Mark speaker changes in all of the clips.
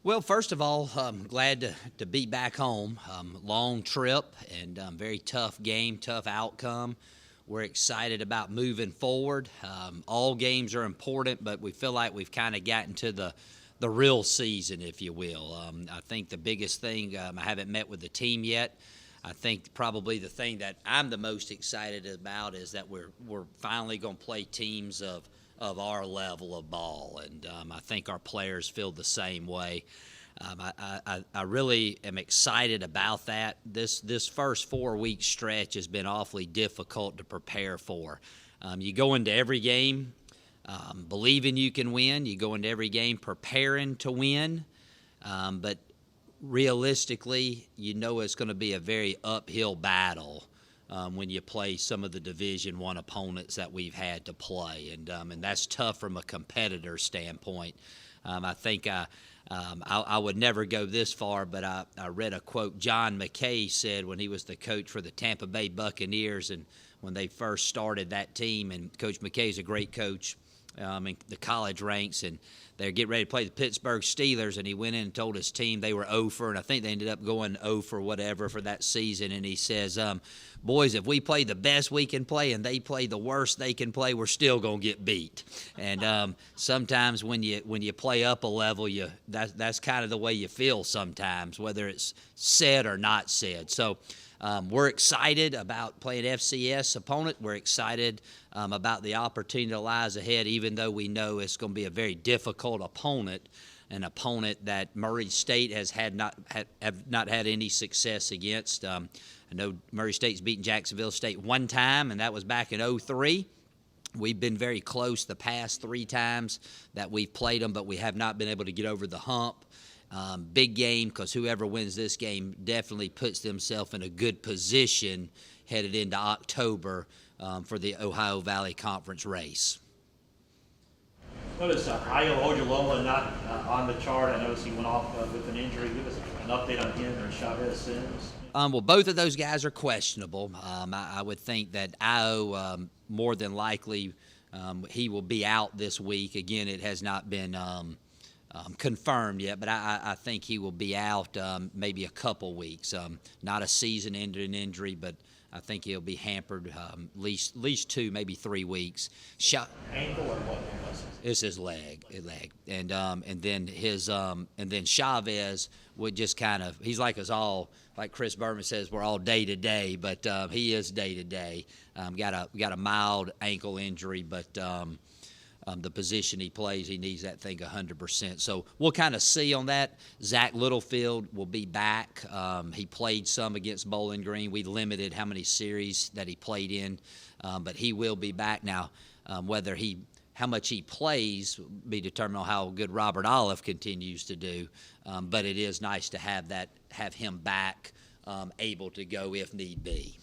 Speaker 1: Well, first of all, I'm glad to be back home. Long trip and very tough game, tough outcome. We're excited about moving forward. All games are important, but we feel like we've kind of gotten to the real season, if you will. I think the biggest thing, I haven't met with the team yet. I think probably the thing that I'm the most excited about is that we're finally going to play teams of our level of ball, and I think our players feel the same way. I really am excited about that. This first 4 week stretch has been awfully difficult to prepare for. You go into every game believing you can win. You go into every game preparing to win, but realistically, you know it's going to be a very uphill battle when you play some of the Division I opponents that we've had to play, and that's tough from a competitor standpoint. I think I would never go this far, but I read a quote John McKay said when he was the coach for the Tampa Bay Buccaneers, and when they first started that team, and Coach McKay's a great coach in the college ranks, and they're getting ready to play the Pittsburgh Steelers, and he went in and told his team they were 0 for, and I think they ended up going 0 for whatever for that season, and he says, boys, if we play the best we can play and they play the worst they can play, we're still going to get beat. And sometimes when you play up a level, that's kind of the way you feel sometimes, whether it's said or not said. So we're excited about playing FCS opponent. We're excited about the opportunity that lies ahead, even though we know it's going to be a very difficult opponent, an opponent that Murray State have not had any success against. I know Murray State's beaten Jacksonville State one time, and that was back in '03. We've been very close the past 3 times that we've played them, but we have not been able to get over the hump. Big game, because whoever wins this game definitely puts themselves in a good position headed into October for the Ohio Valley Conference race.
Speaker 2: Notice Ayo Ojuloma not on the chart. I noticed he went off with an injury. Give us an update on him and Chavez Sims.
Speaker 1: Well, both of those guys are questionable. I would think that Ayo, more than likely, he will be out this week. Again, it has not been confirmed yet, but I think he will be out maybe a couple weeks. Not a season-ending injury, but I think he'll be hampered at least 2, maybe 3 weeks.
Speaker 2: Ankle or what?
Speaker 1: It's his leg, and then Chavez would just kind of, he's like us all, like Chris Berman says, we're all day to day, but he is day to day. Got a mild ankle injury, but the position he plays, he needs that thing 100%. So we'll kind of see on that. Zach Littlefield will be back. He played some against Bowling Green. We limited how many series that he played in, but he will be back now. How much he plays will be determined on how good Robert Olive continues to do. But it is nice to have him back, able to go if need be.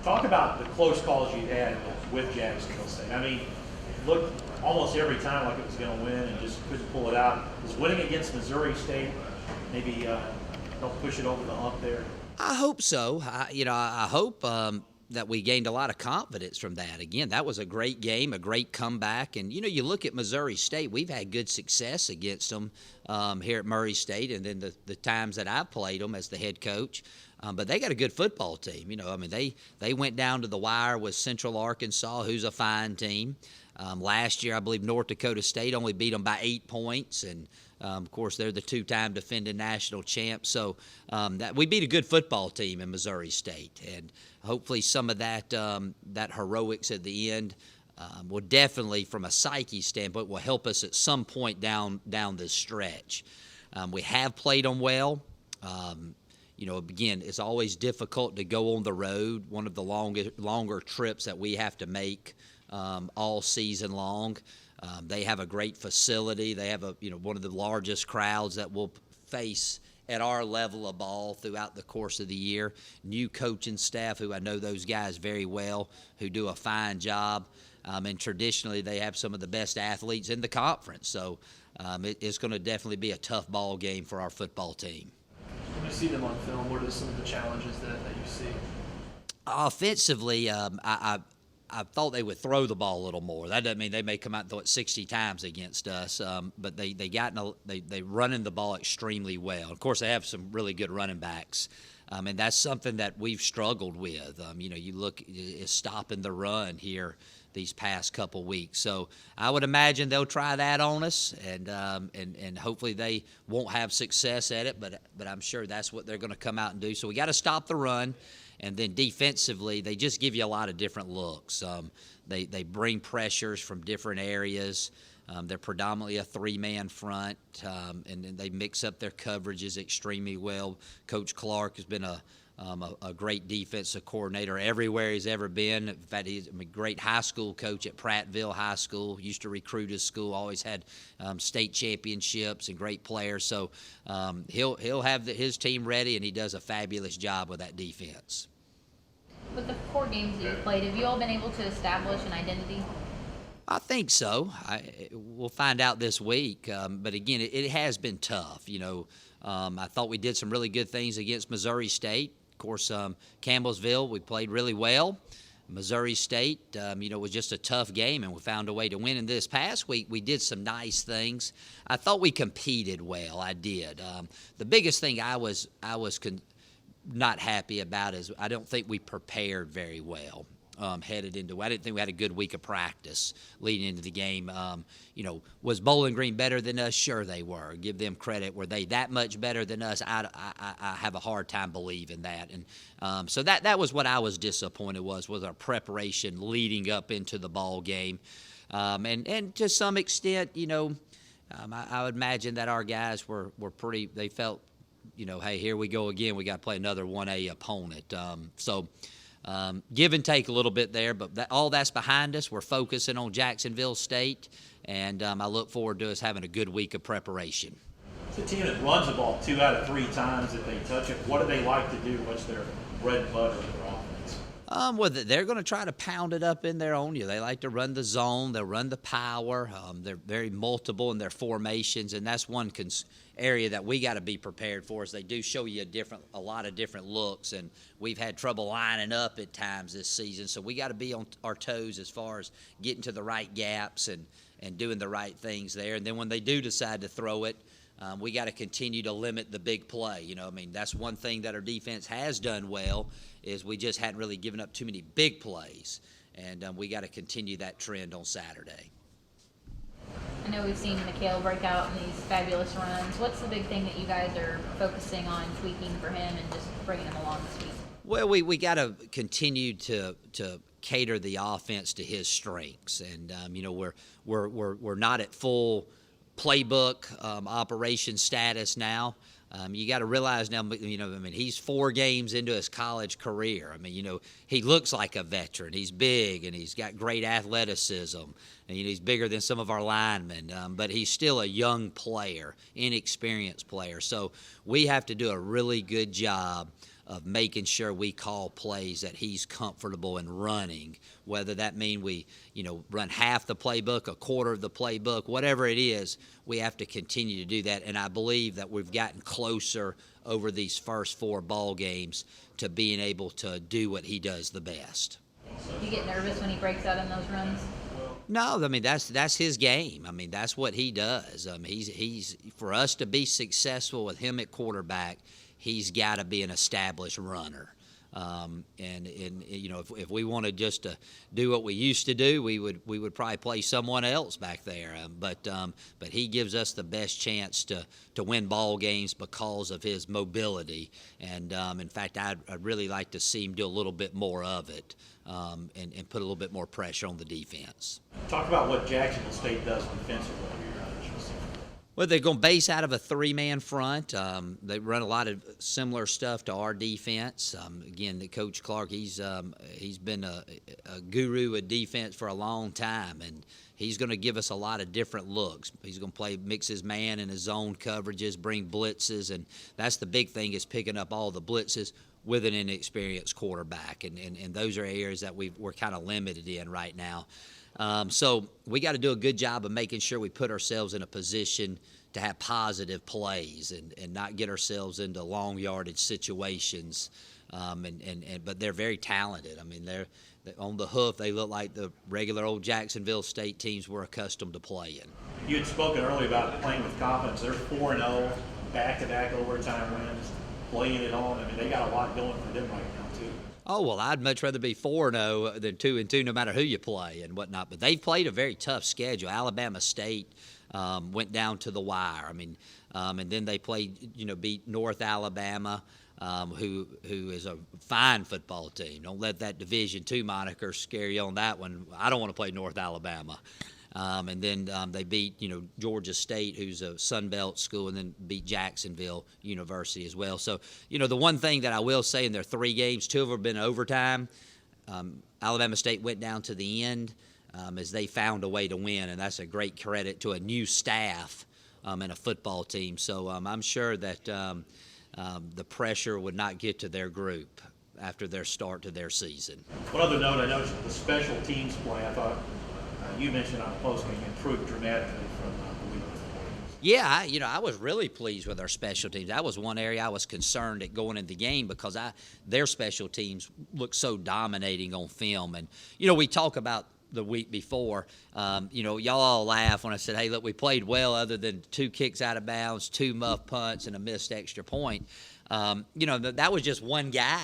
Speaker 2: Talk about the close calls you had with Jacksonville State. I mean, it looked almost every time like it was going to win and just couldn't pull it out. Was winning against Missouri State maybe help push it over the hump there?
Speaker 1: I hope so. I hope that we gained a lot of confidence from that. Again, that was a great game, a great comeback. And, you look at Missouri State, we've had good success against them here at Murray State, and then the times that I've played them as the head coach. But they got a good football team. They went down to the wire with Central Arkansas, who's a fine team. Last year, I believe North Dakota State only beat them by 8 points, and of course, they're the 2-time defending national champs. So that we beat a good football team in Missouri State, and hopefully some of that heroics at the end will definitely, from a psyche standpoint, will help us at some point down this stretch. We have played them well. Again, it's always difficult to go on the road. One of the longer trips that we have to make all season long. They have a great facility. They have one of the largest crowds that we'll face at our level of ball throughout the course of the year. New coaching staff, who I know those guys very well, who do a fine job. And traditionally, they have some of the best athletes in the conference. So it's going to definitely be a tough ball game for our football team.
Speaker 3: When you see them on film, what are some of the challenges that you see?
Speaker 1: Offensively, I thought they would throw the ball a little more. That doesn't mean they may come out and throw it 60 times against us, but they running the ball extremely well. Of course, they have some really good running backs, and that's something that we've struggled with. You look is stopping the run here these past couple weeks. So I would imagine they'll try that on us, and hopefully they won't have success at it, but I'm sure that's what they're going to come out and do. So we got to stop the run, and then defensively they just give you a lot of different looks. They bring pressures from different areas. They're predominantly a three-man front, and then they mix up their coverages extremely well. Coach Clark has been a great defensive coordinator everywhere he's ever been. In fact, he's a great high school coach at Prattville High School. Used to recruit his school. Always had state championships and great players. So he'll have his team ready, and he does a fabulous job with that defense.
Speaker 3: With the 4 games that you've played, have you all been able to establish an identity?
Speaker 1: I think so. We'll find out this week. But again, it has been tough. I thought we did some really good things against Missouri State. Of course, Campbellsville, we played really well. Missouri State, was just a tough game, and we found a way to win. And this past week, we did some nice things. I thought we competed well. I did. The biggest thing I was not happy about is I don't think we prepared very well. Headed into, I didn't think we had a good week of practice leading into the game. Was Bowling Green better than us? Sure they were. Give them credit. Were they that much better than us? I have a hard time believing that. And so that was what I was disappointed was our preparation leading up into the ball game. And to some extent, I would imagine that our guys were pretty, they felt, hey, here we go again. We got to play another 1A opponent. Give and take a little bit there, but all that's behind us. We're focusing on Jacksonville State, and I look forward to us having a good week of preparation.
Speaker 2: It's a team that runs the ball 2 out of 3 times that they touch it. What do they like to do? What's their bread and butter of their offense?
Speaker 1: They're going to try to pound it up in there on you. They like to run the zone. They'll run the power. They're very multiple in their formations, and that's one area that we got to be prepared for. Is they do show you a lot of different looks, and we've had trouble lining up at times this season. So we got to be on our toes as far as getting to the right gaps and doing the right things there. And then when they do decide to throw it, we got to continue to limit the big play. That's one thing that our defense has done well is we just hadn't really given up too many big plays, and we got to continue that trend on Saturday.
Speaker 3: I know we've seen Mikhail break out in these fabulous runs. What's the big thing that you guys are focusing on tweaking for him and just bringing him along this week?
Speaker 1: Well, we got to continue to cater the offense to his strengths, and we're not at full playbook operation status now. You got to realize now, he's 4 games into his college career. He looks like a veteran. He's big, and he's got great athleticism, and he's bigger than some of our linemen, but he's still a young player, inexperienced player. So we have to do a really good job of making sure we call plays that he's comfortable in running, whether that mean we, run half the playbook, a quarter of the playbook, whatever it is, we have to continue to do that. And I believe that we've gotten closer over these first 4 ball games to being able to do what he does the best.
Speaker 3: Do you get nervous when he breaks out in those runs?
Speaker 1: No, that's his game. That's what he does. He's for us to be successful with him at quarterback, he's got to be an established runner. If we wanted just to do what we used to do, we would probably play someone else back there. But he gives us the best chance to win ball games because of his mobility. And in fact, I'd really like to see him do a little bit more of it and put a little bit more pressure on the defense.
Speaker 2: Talk about what Jacksonville State does defensively.
Speaker 1: Well, they're going to base out of a 3-man front. They run a lot of similar stuff to our defense. Again, the Coach Clark, he's been a guru of defense for a long time, and he's going to give us a lot of different looks. He's going to mix his man and his zone coverages, bring blitzes, and that's the big thing is picking up all the blitzes with an inexperienced quarterback, and those are areas that we're kind of limited in right now. So we got to do a good job of making sure we put ourselves in a position to have positive plays and not get ourselves into long yardage situations But they're very talented. I mean, they're on the hoof. They look like the regular old Jacksonville State teams we're accustomed to playing.
Speaker 2: You had spoken earlier about playing with confidence. They're 4-0, back-to-back overtime wins, playing it on. I mean, they got a lot going for them right now, too.
Speaker 1: Oh, well, I'd much rather be 4-0 than 2-2, no matter who you play and whatnot. But they've played a very tough schedule. Alabama State went down to the wire. I mean, and then they played, beat North Alabama, who is a fine football team. Don't let that Division II moniker scare you on that one. I don't want to play North Alabama. And then they beat, Georgia State, who's a Sun Belt school, and then beat Jacksonville University as well. So, the one thing that I will say in their 3 games, 2 of them have been overtime. Alabama State went down to the end as they found a way to win, and that's a great credit to a new staff and a football team. So I'm sure that the pressure would not get to their group after their start to their season.
Speaker 2: One other note, I noticed the special teams play, I thought you mentioned on the postgame, improved dramatically from the week before.
Speaker 1: Yeah, I was really pleased with our special teams. That was one area I was concerned at going into the game because their special teams looked so dominating on film. And, we talk about the week before, y'all all laugh when I said, hey, look, we played well other than 2 kicks out of bounds, 2 muff punts, and a missed extra point. That was just one guy.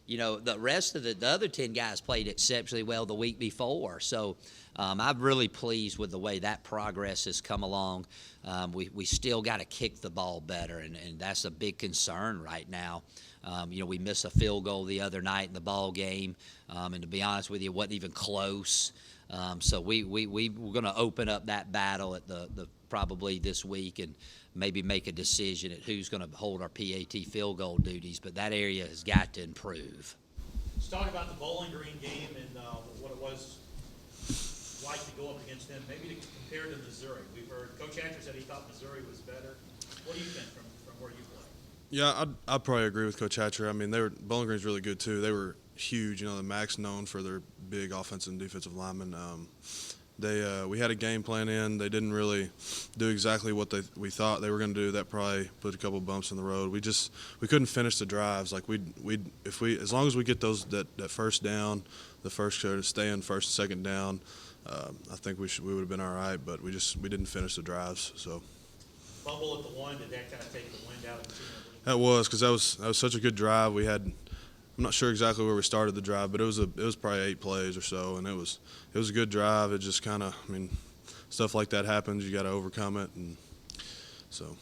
Speaker 1: The rest of the other 10 guys played exceptionally well the week before. So I'm really pleased with the way that progress has come along. We still got to kick the ball better, and that's a big concern right now. We missed a field goal the other night in the ball game, and to be honest with you, it wasn't even close. So we're going to open up that battle at the probably this week and maybe make a decision at who's going to hold our PAT field goal duties. But that area has got to improve.
Speaker 2: Let's talk about the Bowling Green game and what it was like to go up against them, maybe to compare to Missouri. We've heard Coach Hatcher said he thought Missouri was better. What do you think from where you play?
Speaker 4: Yeah, I'd probably agree with Coach Hatcher. I mean, Bowling Green's really good too. They were huge. The MAC's known for their big offensive and defensive linemen. We had a game plan in. They didn't really do exactly what we thought they were going to do. That probably put a couple bumps in the road. We couldn't finish the drives. Like as long as we get that first down, the first to stay in first and second down, I think we would have been all right. But we didn't finish the drives. So.
Speaker 2: Fumble at the 1, did that kind of take the wind out of the team?
Speaker 4: That was because that was such a good drive. I'm not sure exactly where we started the drive, but it was probably 8 plays or so, and it was a good drive. It just kind of, stuff like that happens. You got to overcome it, and so.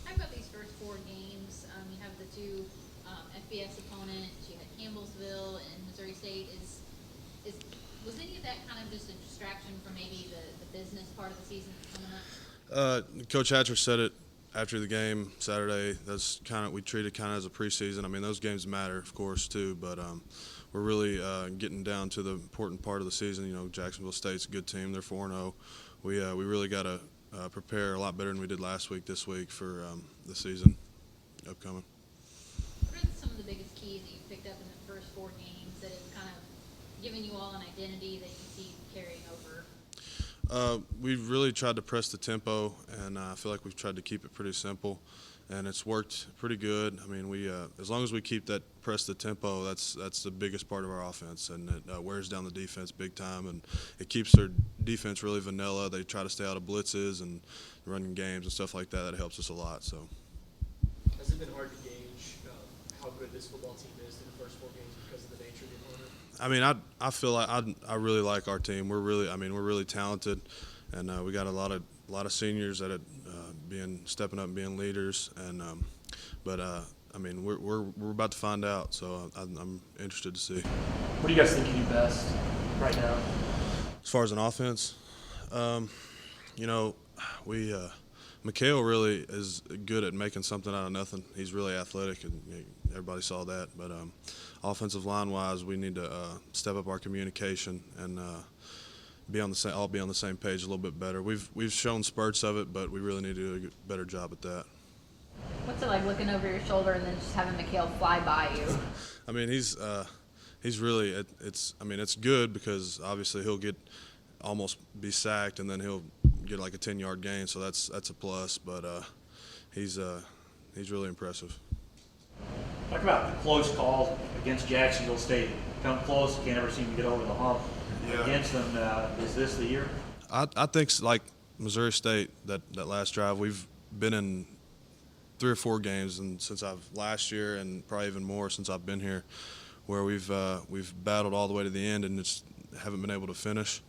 Speaker 3: Talk about these first 4 games. You have the 2 FBS opponents. You had Campbellsville and Missouri State. Was any of that kind of just a distraction from maybe the business part of the season coming up?
Speaker 4: Coach Hatcher said it after the game Saturday. That's we treat it kind of as a preseason. Those games matter, of course, too, but we're really getting down to the important part of the season. Jacksonville State's a good team. They're 4-0. We really got to prepare a lot better than we did last week, this week, for the season upcoming.
Speaker 3: What are some of the biggest keys that you picked up in the first 4 games that have kind of given you all an identity that you see carrying over?
Speaker 4: We've really tried to press the tempo, and I feel like we've tried to keep it pretty simple, and it's worked pretty good. As long as we keep that press the tempo, that's the biggest part of our offense, and it wears down the defense big time, and it keeps their defense really vanilla. They try to stay out of blitzes and running games and stuff like that. That helps us a lot. So.
Speaker 5: Has it been hard to gauge how good this football team is in the first 4 games because of the nature of the opponent?
Speaker 4: I feel like I really like our team. We're really talented, and we got a lot of seniors that are stepping up and being leaders. And we're about to find out. So I'm interested to see.
Speaker 5: What do you guys think you do best right now?
Speaker 4: As far as an offense, Mikhail really is good at making something out of nothing. He's really athletic, and everybody saw that. But offensive line-wise, we need to step up our communication and all be on the same page a little bit better. We've shown spurts of it, but we really need to do a better job at that.
Speaker 3: What's it like looking over your shoulder and then just having Mikhail fly by you?
Speaker 4: He's really it's good because obviously he'll almost be sacked, and then he'll get like a 10-yard gain, so that's a plus. But he's really impressive.
Speaker 2: Talk about the close calls against Jacksonville State. Come close, can't ever seem to get over the hump.
Speaker 4: Yeah.
Speaker 2: Against them, is this the year?
Speaker 4: I think like Missouri State, that last drive, we've been in 3 or 4 games, and since last year, and probably even more since I've been here, where we've battled all the way to the end and just haven't been able to finish.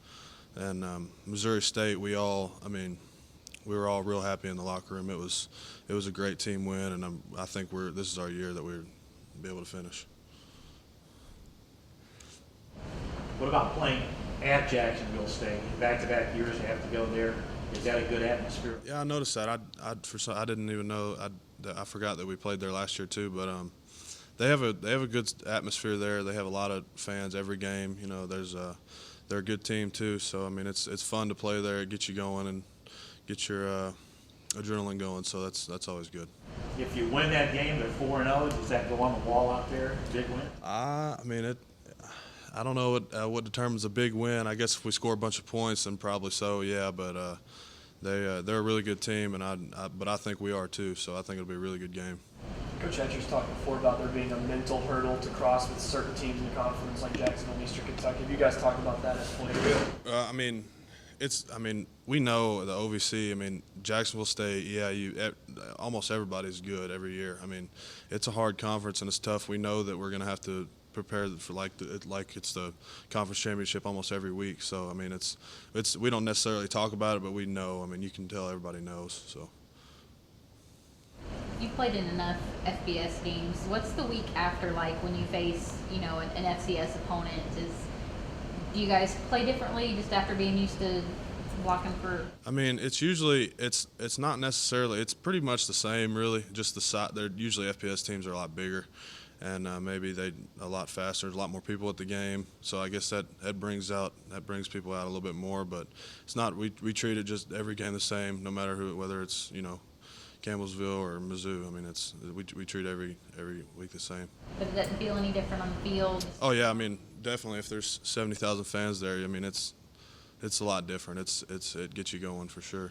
Speaker 4: And Missouri State, we were all real happy in the locker room. It was a great team win, and I think this is our year that we'll be able to finish.
Speaker 2: What about playing at Jacksonville State? Back-to-back years you have to go there. Is that a good atmosphere?
Speaker 4: Yeah, I noticed that. I didn't even know. I forgot that we played there last year too. But they have a good atmosphere there. They have a lot of fans every game. You know, they're a good team too. So I mean, it's fun to play there. It gets you going and get your adrenaline going. So that's always good.
Speaker 2: If you win that game, they're 4-0. Does that go on the wall out there? Big win?
Speaker 4: I mean, I don't know what determines a big win. I guess if we score a bunch of points, then probably so. Yeah, but they're a really good team, and but I think we are too. So I think it'll be a really good game.
Speaker 5: Coach Etcher's talked before about there being a mental hurdle to cross with certain teams in the conference, like Jacksonville and Eastern Kentucky. Have you guys talked about that as players?
Speaker 4: I mean, we know the OVC. I mean, Jacksonville State. Yeah, almost everybody's good every year. I mean, it's a hard conference and it's tough. We know that we're going to have to prepare for like it's the conference championship almost every week. So I mean, it's we don't necessarily talk about it, but we know. I mean, you can tell everybody knows. So.
Speaker 3: You've played in enough FBS games. What's the week after like when you face, an FCS opponent? Do you guys play differently just after being used to blocking for?
Speaker 4: I mean, it's not necessarily. It's pretty much the same, really. Just the size. They're usually FBS teams are a lot bigger, and maybe they a lot faster. There's a lot more people at the game, so I guess that brings people out a little bit more. But it's not. We treat it just every game the same, no matter whether it's Campbellsville or Mizzou. I mean, we treat every week the same.
Speaker 3: But it doesn't feel any different on the field?
Speaker 4: Oh yeah, I mean, definitely. If there's 70,000 fans there, I mean, it's a lot different. It gets you going for sure.